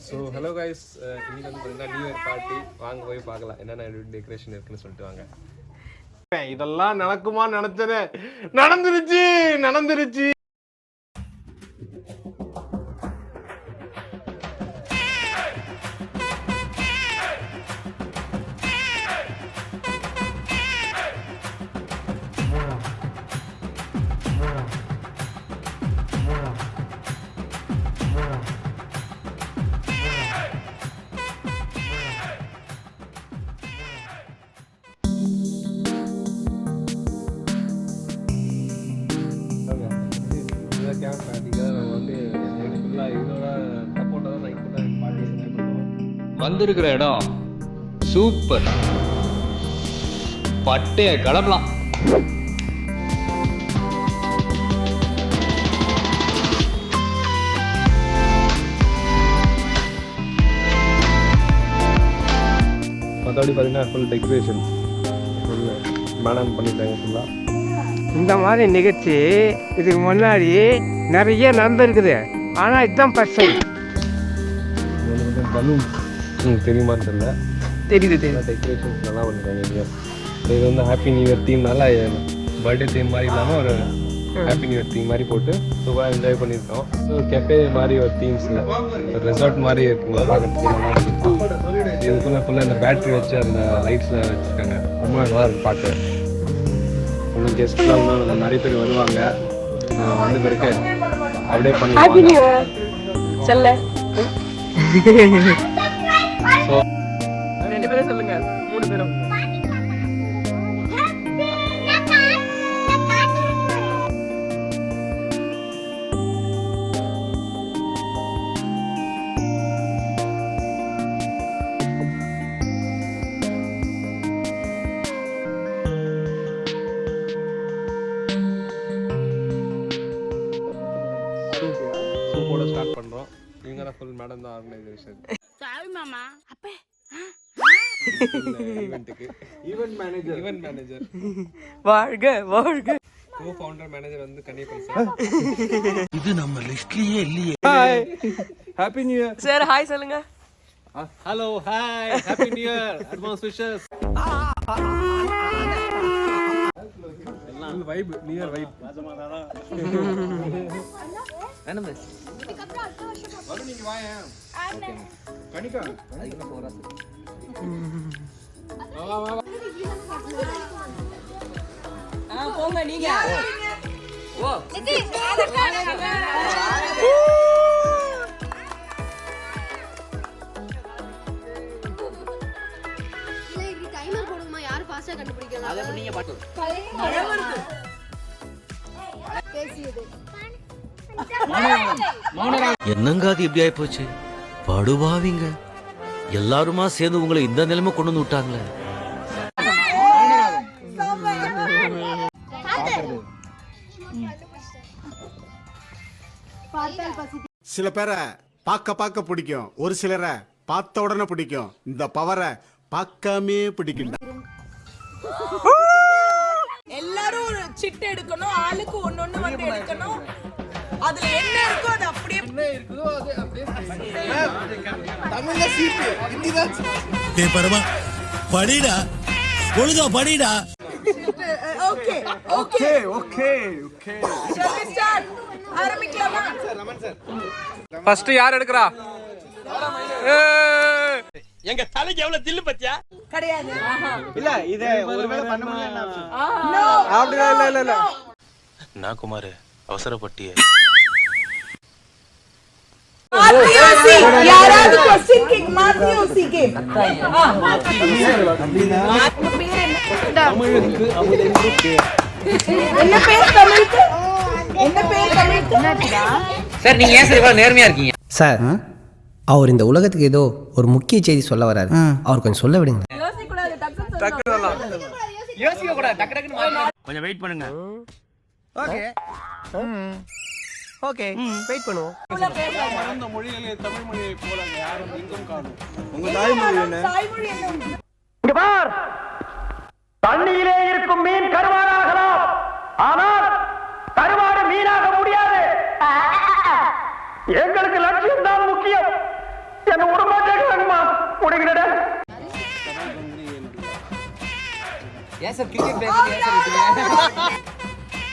So hello guys, இன்னைக்கு வந்து பார்த்தீங்கன்னா நியூ இயர் பார்ட்டி. வாங்க போய் பார்க்கலாம் என்னென்ன டெக்கரேஷன் இருக்குன்னு சொல்லிட்டு வாங்க. இதெல்லாம் நடக்குமா நினைச்சது, நடந்துருச்சு. வந்திருக்கிற இடம் சூப்பர், பட்டைய கிளம்பலாம். மற்றபடி பார்த்தீங்கன்னா ஃபுல் டெக்கரேஷன் ஃபுல் மேடம் பண்ணிட்டாங்க ஃபுல்லாக. இந்த மாதிரி நிகழ்ச்சி இதுக்கு முன்னாடி நிறைய நடந்திருக்குது, ஆனால் இதுதான் ஃபர்ஸ்ட் டைம். பலூன் தெரியுமான்னு தெரியல. தெரியுது டெக்கரேஷன்ஸ் நல்லா பண்ணிட்டாங்க இல்லையா. இது வந்து ஹாப்பி நியூ இயர் தீம்னால பர்த்டே தீம் மாதிரி இல்லாமல் ஒரு ஹாப்பி நியூ இயர் தீம் மாதிரி போட்டு சூப்பராக என்ஜாய் பண்ணியிருக்கோம். ஸோ கெஃபே மாதிரி ஒரு தீம்ஸில் ஒரு ரெசார்ட் மாதிரி இருக்குங்க பார்க்குறதுக்கு. இதுக்குள்ளே ஃபுல்லாக இந்த பேட்ரி வச்சு அந்த லைட்ஸில் வச்சுருக்காங்க. ரொம்ப நல்லா இருக்குது பார்க்க. இன்னும் கெஸ்ட்லாம் இன்னும் நிறைய பேர் வருவாங்க. வந்து பிறகு அப்படியே பண்ணுவாங்க. ரெண்டு பேரும் சொல்லுங்க, மூணு பேரும். சூப்பரோட ஸ்டார்ட் பண்ணுறோம். இவங்க தான் ஃபுல் மேடம் தான் ஆர்கனைசேஷன். சாரி மாமா. அப்பே ஈவென்ட் மேனேஜர் வாழ்க. கோ-ஃபவுண்டர் மேனேஜர் வந்து கன்னியப்பன் சார். இது நம்ம லிஸ்ட்லயே இல்லையே. Hi, happy new year sir. Hi சொல்லுங்க. Hello, hi, happy new year, advance wishes. எல்லாம் வைப், நியூ இயர் வைப். என்ன மிஸ் வரு, நீங்க வாங்க. ஓகே கணிக்கா போங்க நீங்க. ஓ டைமர் போடுமா, யார் ஃபாஸ்டா கண்டுபிடிக்கலாம். அத நீங்க பாத்து என்னங்க அது இப்படி ஆயி போச்சு? படுபாவிங்க எல்லாருமா சேர்ந்து உங்களை இந்த நிலைமை கொண்டு வந்து விட்டாங்களே. சில பேரை பார்க்க பிடிக்கும், ஒரு சிலரை பார்த்த உடனே பிடிக்கும். இந்த பவரை பார்க்காமே பிடிக்கும். எல்லாரும் ஒரு சிட் எடுக்கணும், ஆளுக்கு ஒன்னொன்னு வந்து எடுக்கணும். அதுல என்ன இருக்கோ அது அப்படியே தமிழ்ல சீட்டு, ஹிந்திதான் டேய் பரமா படிடா, ஒழுங்கா படிடா. Okay okay okay okay start ஆரம்பிக்கலாமா? ஃபர்ஸ்ட் யார் எடுக்கறா? எங்க தலைக்கு எவ்வளவு தில்லு பத்தியா? கிடையாது. இல்ல இத ஒருவேளை பண்ண முடியல. அப்படியே இல்ல நான் குமார் அவசரப்பட்டியே. யாராவது क्वेश्चन கேக் மாத்தியோசி கேம். என்ன பேர் தமிழுக்கு? என்ன பேர் தமிழுக்கு? சார் நீங்க ஏன் சார் இவ்வளவு நேர்மையா இருக்கீங்க? சார் அவர் இந்த உலகத்துக்கு ஏதோ ஒரு முக்கிய செய்தி சொல்ல வராரு, அவர் கொஞ்சம் சொல்ல விடுங்க. யோசிக்க கூடாது, யோசிக்க கூடாது, டக்கு டக்குன்னு கொஞ்சம் வெயிட் பண்ணுங்க. ஓகே வெயிட் பண்ணுவோம். அந்த மொழியிலே தமிழ் மொழியை போல யாரும் எங்கும் காணும். உங்க தாய்மொழி என்ன? தாய்மொழி என்ன? இங்க பார், தண்ணியிலே இருக்கும் மீன் கருவாடாகலாம், ஆனால் கருவாடு மீனாக முடியாது. எங்களுக்கு லட்சியம் தான் முக்கியம்.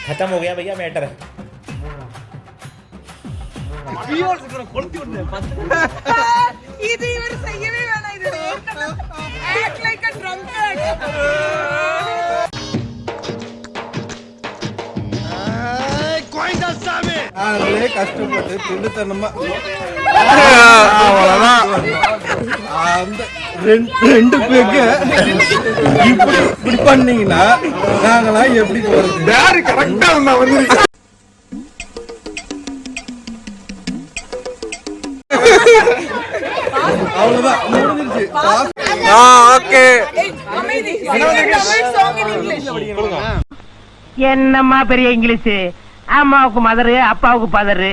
खत्म हो गया भैया मैटर இது இவர் செய்யவே வேணாம் இது act like a drunkard கஷ்டப்பட்டு திருத்தனமா அந்த ரெண்டு பேருக்கு இப்படி பண்ணீங்கன்னா நாங்களாம் எப்படி போறது யாரு கரெக்டா வந்து அவ்வளவுதான் முடிஞ்சிருச்சு ஓகே அமைதி தமிழ் song in English என்னம்மா பெரிய இங்கிலீஷ் அம்மாவுக்கு மதரு அப்பாவுக்கு பதரு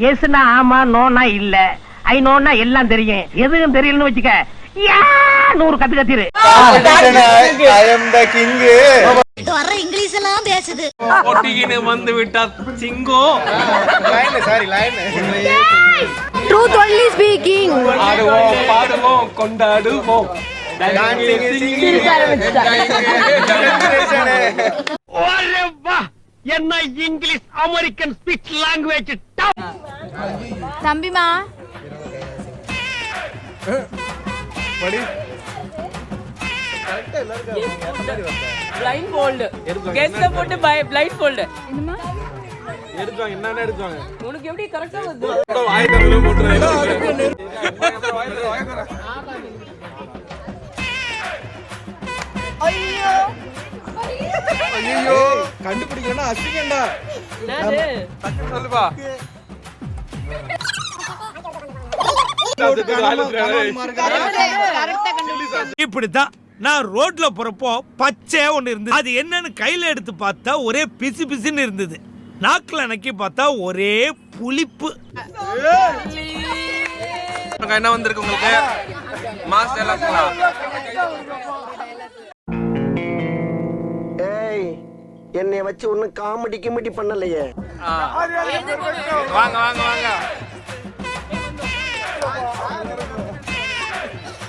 எஸ்னா ஆமா நோனா இல்ல ஐ நோனா எல்லாம் தெரியும் எதுவும் தெரியலன்னு வச்சுக்க 100 கத்து கத்திரு வர இங்கிலீஷ் எல்லாம் பேசுது வந்து விட்டா சிங்கம் ட்ரூத் ஒன்லி ஸ்பீக்கிங் ஆடுவோம் பாடுவோம் கொண்டாடுவோம் என்ன இங்கிலீஷ் அமெரிக்கன் ஸ்பீச் லாங்குவேஜ் தம்பிமா blindfold guess the food by blindfold எடுத்துவாங்க என்னன்னா எடுத்துவாங்க உனக்கு எப்படி கரெக்ட்டா வருது வாய் தரல போட்டுறாங்க ஐயோ ஐயோ கண்டுபிடிக்கணும்னா அசிங்கண்டா என்னது சொல்லுப்பா இப்படித்தான் நான் ரோட்ல போறப்போ பச்சை ஒண்ணு இருந்தது அது என்னன்னு கையில எடுத்து பார்த்தா ஒரே பிசு பிசுன்னு இருந்தது நாக்குல நக்கி பார்த்தா ஒரே புளிப்பு என்ன வந்திருக்கு உங்களுக்கு மாஸ் எலாக்களா ஏய் என்னைய வச்சு ஒன்னும் காமெடி கிமெடி பண்ணலையே வாங்க வாங்க வாங்க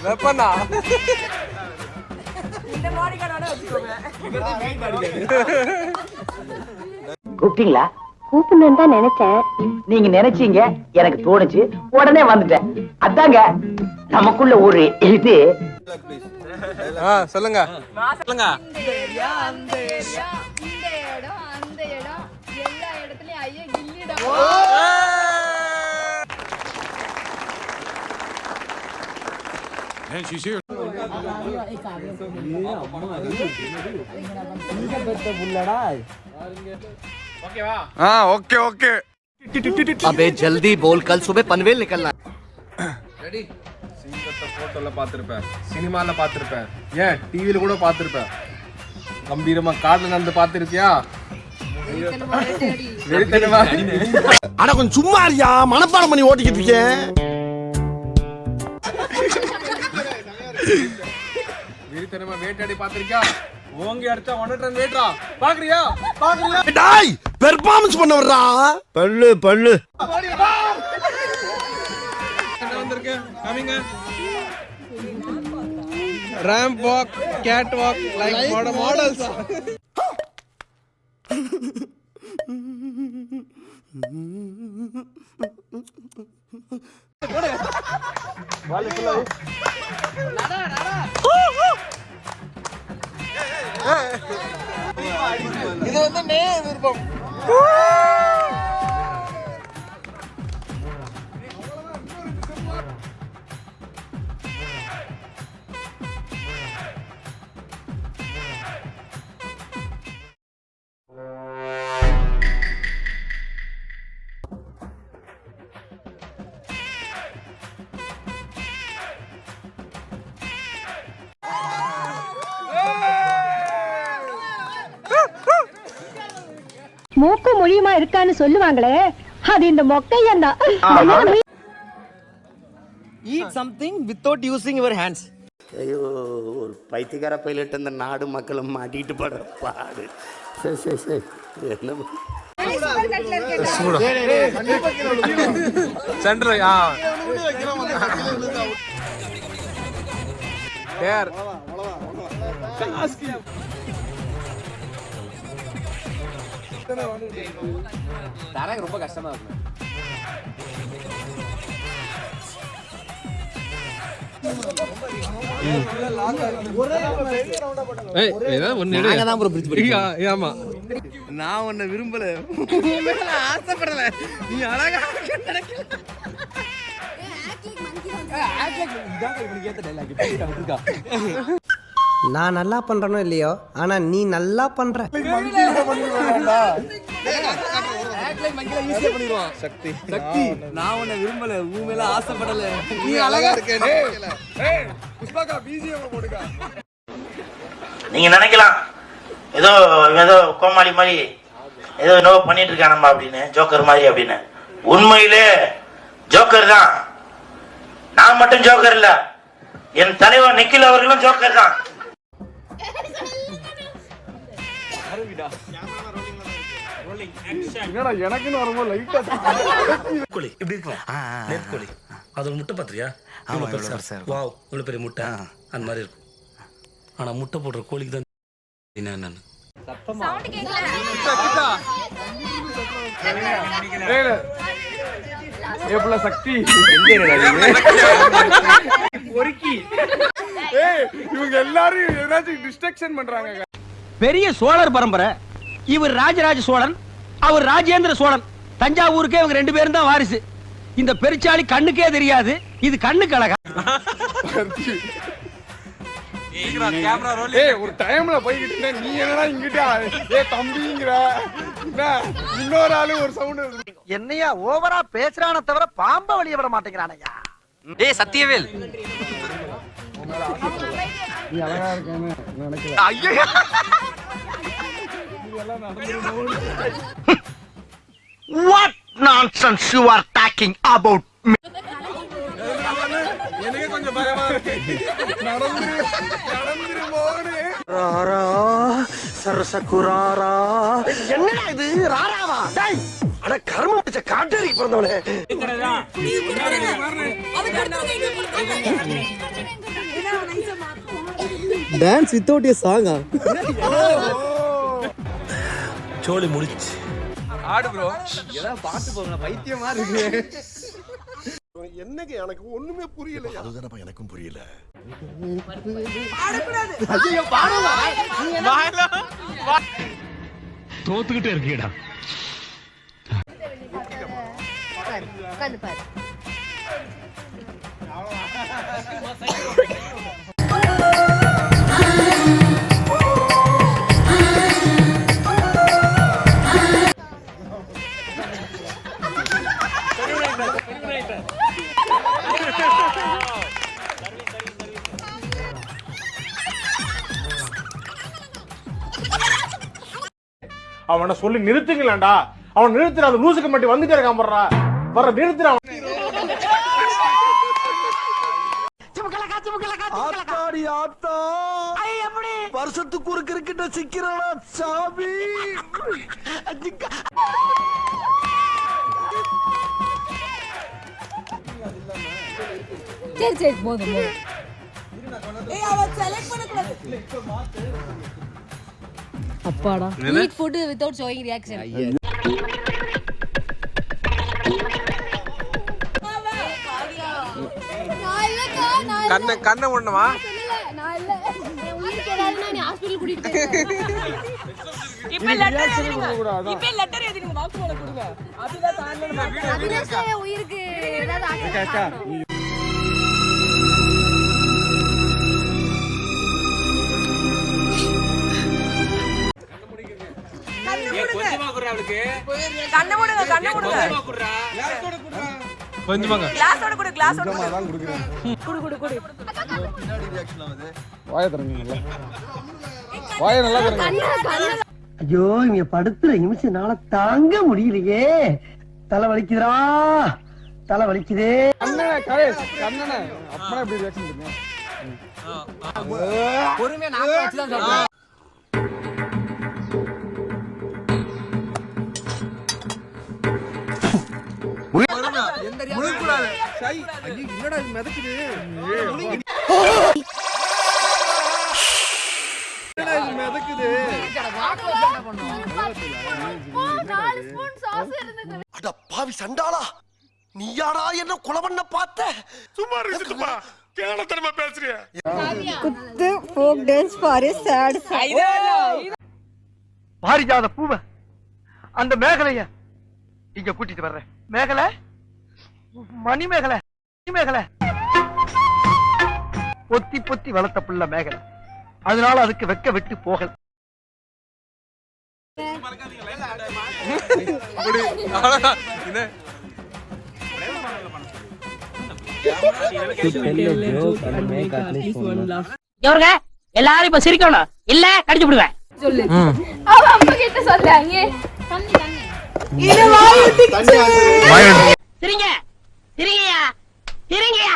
வெப்பனா இந்த பாடி கார்டோட வச்சுக்கோங்க கூப்பிட்டீங்களா கூப்பிடணும்னு தான் நினைச்சேன் நீங்க நினைச்சீங்க எனக்கு தோணுச்சு உடனே வந்துட்டேன் அதாங்க நமக்குள்ள ஒரு இது சொல்லுங்க சொல்லுங்க இந்த இடம் அந்த இடம் எல்லா இடத்துலயும் ஐயா கில்லிடா ஓகே ஓகே अबे जल्दी बोल कल सुबह पनवेल निकलना ரெடி சிங்கத்தை போட்டோல பார்த்திருப்பேன் சினிமால பார்த்திருப்பேன் ஏன் டிவில கூட பார்த்திருப்பேன் கம்பீரமா காடுல நடந்து பார்த்திருக்கியா வெறித்தனமா அட கொஞ்சம் சும்மா இருயா மனப்பாடம் பண்ணி ஓட்டிக்கிட்டு இருக்கேன் வெறித்தனமா வேட்டாடி பார்த்திருக்கியா ஓங்கி அடிச்சா 1 டன் வேட்டா பாக்குறியா பாக்குறியா டாய் பெர்ஃபார்மன்ஸ் பண்ண வர்றா பல்லு பல்லு என்ன வந்திருக்கு கமிங்க ramp walk cat walk like models இது வந்து நே விருப்பம் மூக்கு மொழியுமா இருக்கான்னு சொல்லுவாங்களே அது இந்த மொக்கையன் தான் eat something without using your hands ஐயோ ஒரு பைத்தியக்கார பைலட் அந்த நாடு மக்களும் மாட்டிட்டு படுற பாடு சரி சரி சரி என்ன சென்டர் டேர் தரங்க ரொம்ப கஷ்டமா இருக்கு. ஆமா நான் உன்னை விரும்பல, ஆசைப்படல, நீ அழகா நான் நல்லா பண்றேனோ இல்லையோ ஆனா நீ நல்லா பண்ற. சக்தி சக்தி நான் உன்னை விரும்பல, உன் மேல ஆசைப்படல, நீ அழகா இருக்க. நீங்க நினைக்கலாம் ஏதோ ஏதோ கோமாளி மாதிரி ஏதோ என்னவோ பண்ணிட்டு இருக்கானம்மா அப்படின்னு, ஜோக்கர் மாதிரி அப்படின்னு. உண்மையிலே ஜோக்கர் தான். நான் மட்டும் ஜோக்கர் இல்ல, என் தலைவர் நிக்கில் அவர்களும் ஜோக்கர் தான். எனக்குன்னு வரும்போது லைட்டா கோழி இப்படி இருக்கும், நேத்து கோழி அது முட்டை பாத்திரியா, வாவ் இவ்வளவு பெரிய முட்டை அந்த மாதிரி இருக்கும். ஆனா முட்டை போடுற கோழிக்கு தான் என்னன்னு சக்தி இவங்க எல்லாரும் ஏதாச்சும் டிஸ்ட்ரக்ஷன் பண்றாங்க. பெரிய சோழர் பரம்பரை. இவர் ராஜராஜ சோழன், அவர் ராஜேந்திர சோழன். தஞ்சாவூருக்கே இவங்க 2 பேரும் தான் வாரிசு. இந்த பெருச்சாளி கண்ணுக்கே தெரியாது, இது கண்ணுக்கு அழகா. ஒரு டைம்ல போய்கிட்டு இருந்தேன், நீ என்னடா இங்கிட்ட தம்பிங்கிற இன்னொரு ஆளு ஒரு சவுண்ட். என்னையா ஓவரா பேசுறான தவிர பாம்ப வழிய விட மாட்டேங்கிறானையா. டேய் சத்தியவேல், நீ அழகா இருக்கேன்னு நினைக்கிறேன். ஐயோ what nonsense you are talking about me. எனக்கு கொஞ்சம் பயமா இருக்கு. நடந்துருமோன்னு. ராரா சரசகுராரா என்னடா இது ராராவா? டேய் அட கர்ம பிடிச்ச காட்டேரி பிறந்தவனே. டான்ஸ் வித்தவுட் எ சாங்கா? சோழி முடிச்சு ஆடு ப்ரோ, ஏதாவது பாட்டு போங்க, பைத்தியமா இருக்கு. என்னங்க எனக்கு ஒண்ணுமே புரியல. அதுதானப்பா எனக்கும் புரியல. ஐயோ பாடல, தோத்துக்கிட்டே இருக்கீடா. உட்கார்ந்து பாரு. அவனை சொல்லி நிறுத்துங்களேன்டா. அவன் நிறுத்துற, அந்த லூசுக்கு மட்டும் வந்துட்டே இருக்கான். போடுறா வர நிறுத்துறான். வருஷத்துக்கு ஒரு கிரிக்கெட்ட சிக்கிறானா சாமி. சரி சரி போதும். அப்பாடா, eat food without showing reaction. கண்ண ஒண்ணுமா? நான் இல்ல, என் உயிருக்கு ஏதாவதுனா நீ ஹாஸ்பிடல் கூட்டிட்டு போய். இப்ப லெட்டர் எழுதிங்க, வாக்குமூலம் கொடுங்க. அதுதான் தாண்டல. அதுதான் என் உயிருக்கு ஏதாவது ஆச்சு. கண்ண மூடுங்க, கண்ண மூடுங்க. கொஞ்சமாங்க கிளாஸோட கொடு, கிளாஸோட குடு குடு குடு. வாய தரங்க, வாய நல்லா தரங்க. ஐயோ இங்க படுத்துற நிமிஷம்னால தாங்க முடியலையே. தலை வலிக்குதுடா, தலை வலிக்குதே. கண்ணனே கரேஷ், கண்ணனே அப்பா இப்படி ரியாக்ஷன் பண்ணுங்க. பொறுமையா நாக்க வச்சு தான் சொல்றேன். அட பாவி சண்டாளா, நீ யாரா என்ன கொலை பண்ண பார்த்த? சும்மா இருக்குப்பா, கேவலத்தனமா பேசுறிய. குத்து folk dance for a sad பாரிஜாத பூவ அந்த மேகலைய இங்க கூட்டிட்டு வர்றேன். மேகலை, மணி மேகலை, மேகலை பொத்தி பொத்தி வளர்த்த புள்ள மேகலை, அதனால அதுக்கு வெக்க விட்டு போகல. எல்லாரும் இப்ப சிரிக்கணும், இல்ல கடிச்சு விடுவேன். சொல்லு அவ அம்மா கிட்ட சொல்லாங்க. தண்ணி தண்ணி இது வாய் ஊத்திச்சு. சிரிங்க சிரிங்கயா சிரிங்கயா.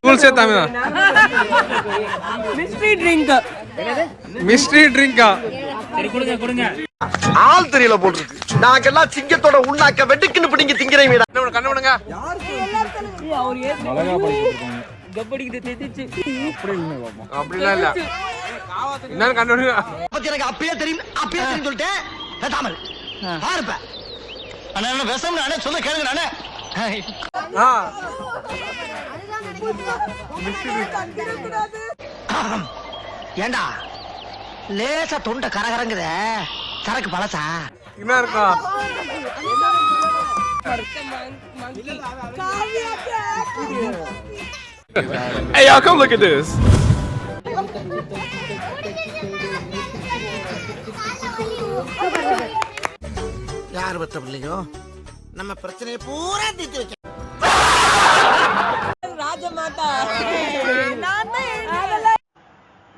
ரூல்ஸ் ஏத்தாம மிஸ்ட்ரி ட்ரிங்க். மிஸ்ட்ரி ட்ரிங்கா? ஆள் தெரியல போட்டுருக்கு. நாங்கெல்லாம் சிங்கத்தோட உண்ணாக்க வெட்டுக்குன்னு பிடிங்க திங்கிறீங்க. கண்ணு விடுங்க. அப்படிலாம் இல்ல. என்ன கண்ணு விடுங்க. எனக்கு அப்பயே தெரியும், அப்பயே தெரியும் சொல்லிட்டேன். தாமல் பாருப்ப அண்ணா விஷம் நானே சொல்ல கேளுங்க நானே. ஏண்டா லேசா தொண்டை கரகரங்குத, சரக்கு பழசா என்ன இருக்கும்? Hey y'all, come look at this. யார் பத்த பிள்ளையோ நம்ம பிரச்சனையை பூரா தீர்த்து வைக்க. ராஜமாதா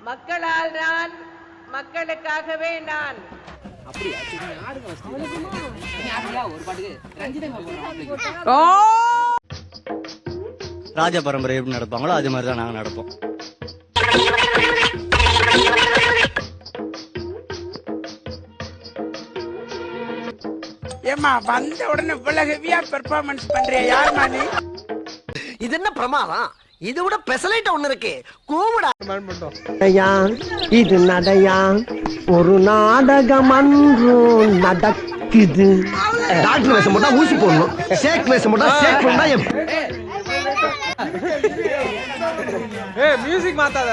மக்களால் நான், மக்களுக்காகவே நான். ராஜ பரம்பரை எப்படி நடப்பாங்களோ அது மாதிரி தான் நாங்க நடப்போம். ஏமா வந்த உடனே இவ்வளவு ஹெவியா பெர்ஃபார்மன்ஸ் பண்றியா? யாருமா நீ? இது என்ன பிரமாதம்? இது விட பெசலைட் ஒண்ணு இருக்கு, கூவுடா. இது நடையா ஒரு நாடகம் அன்று நடக்குது. டாக்டர் வேஷம் போட்டா ஊசி போடணும், ஷேக் வேஷம் போட்டா ஷேக் போடா. ஏய் மியூசிக் மாத்தாத.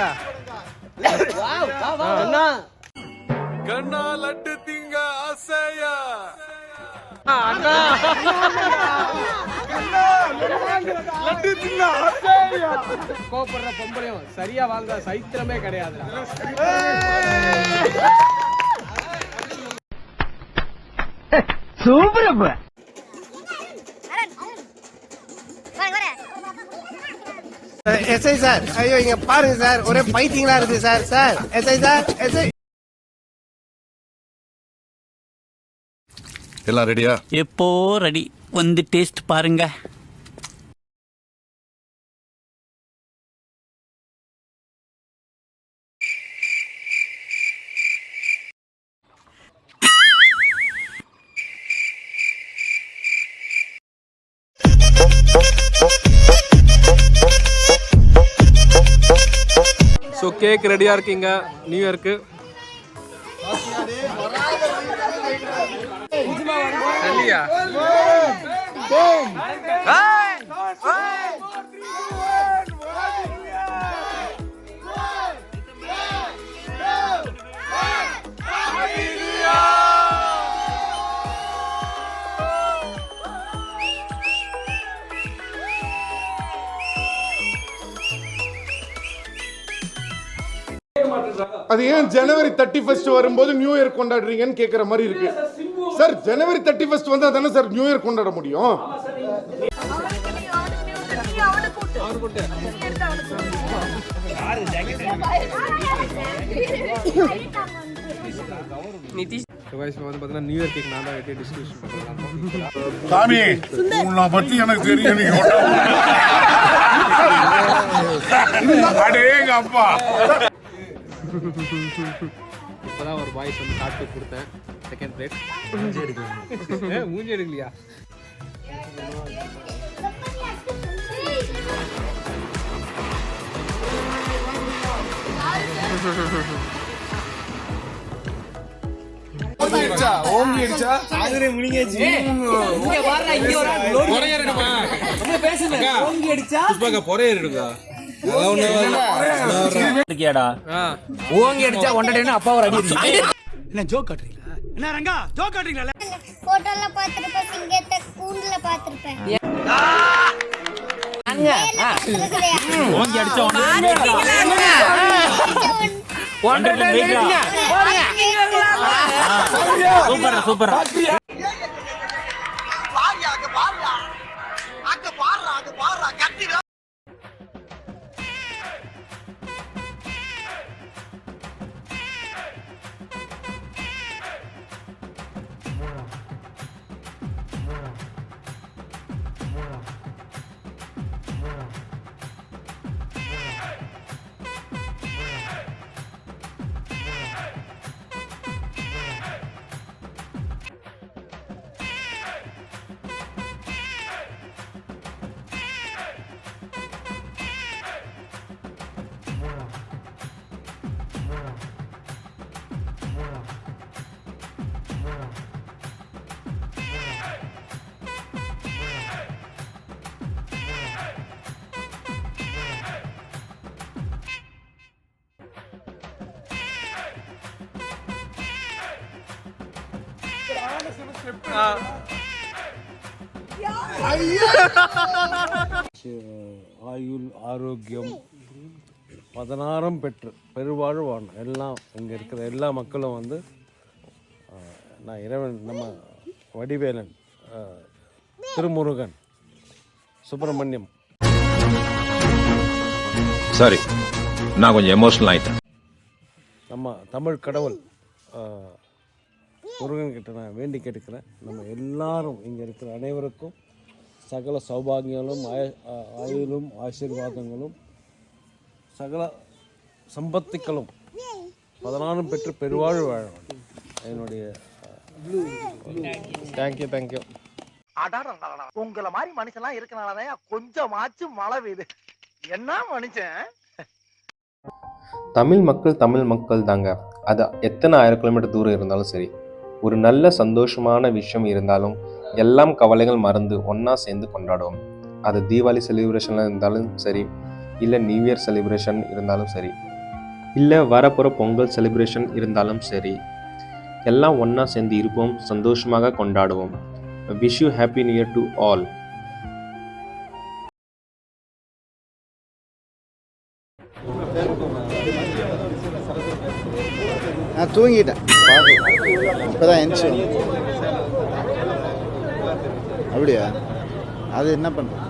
அண்ணா கண்ணா லட்டு திங்க ஆசையா. அண்ணா லட்டு திங்க ஆசையா. கோபப்படுற பொம்பளையும் சரியா வாழ்ந்த சைத்திரமே கிடையாதுடா. சூப்பர். எஸ்ஐ சார், ஐயோ இங்க பாருங்க சார், ஒரே பைத்தியங்களா இருக்கு sir. Sir SI sir, SI எல்லாம் ரெடியா? எப்போ ரெடி, வந்து டேஸ்ட் பாருங்க. ஸோ கேக் ரெடியாக இருக்கீங்க நியூ இயர்க்கு. இல்லையா? அது ஏன் ஜனவரி 31 வரும்போது நியூ இயர் கொண்டாடுறீங்கன்னு கேக்குற மாதிரி இருக்கு சார். ஜனவரி 31 வந்தா தானே சார் நியூ இயர் கொண்டாட முடியும். நியூ இயர் கேக் நான் தான் வெட்டி டிஸ்ட்ரிபியூஷன் பண்றேன். சாமி உன்னை பத்தி எனக்கு தெரியும். அடேங்க அப்பா. இப்பதான் ஒரு பாய்ஸ் வந்து சாப்பிட்டு கொடுத்தேன். செகண்ட் பிளேட் மூஞ்சி எடுக்கலையா ஓங்கி அடிச்சா ஒன்றரை அப்பா ஒரு அடி என்ன ஜோக் காட்டுறீங்களா? என்ன ரங்கா ஜோக் காட்டுறீங்களா? போட்டோல பாத்துருப்பேன், சிங்கத்தை கூண்டுல பாத்துருப்பேன். ஓங்கி அடிச்சா சூப்பர் சூப்பர். ஆயுள் ஆரோக்கியம் 16 பெற்று பெருவாழ்வு வாழணும். எல்லாம் இங்கே இருக்கிற எல்லா மக்களும் வந்து நான் இறைவன் நம்ம வடிவேலன், திருமுருகன், சுப்பிரமணியம். சாரி, நான் கொஞ்சம் எமோஷனல் ஆயிட்டேன். நம்ம தமிழ் கடவுள் முருகன்கிட்ட நான் வேண்டி கேட்டுக்கிறேன். நம்ம எல்லாரும் இங்கே இருக்கிற அனைவருக்கும் சகல சௌபாகியங்களும் ஆயுளும் ஆசீர்வாதங்களும் சகல சம்பத்துக்களும் 16 பெற்று பெருவாழ்வு வாழ வேண்டும். என்னுடைய தேங்க்யூ. உங்களை மாதிரி மனுஷன்லாம் இருக்கனாலதான் கொஞ்சமாச்சும் மழை பெய்யுது. என்ன மனுஷன்? தமிழ் மக்கள் தாங்க. அது எத்தனை 1000 கிலோமீட்டர் தூரம் இருந்தாலும் சரி, ஒரு நல்ல சந்தோஷமான விஷயம் இருந்தாலும் எல்லாம் கவலைகள் மறந்து ஒன்றா சேர்ந்து கொண்டாடுவோம். அது தீபாவளி செலிப்ரேஷனில் இருந்தாலும் சரி, இல்லை நியூ இயர் செலிப்ரேஷன் இருந்தாலும் சரி, இல்லை வரப்போகிற பொங்கல் செலிப்ரேஷன் இருந்தாலும் சரி, எல்லாம் ஒன்றா சேர்ந்து இருப்போம், சந்தோஷமாக கொண்டாடுவோம். Wish you happy new year to all. நான் தூங்கிட்டேன், இப்போதான் எந்திரிச்சு. அப்படியா? அது என்ன பண்ணுறேன்?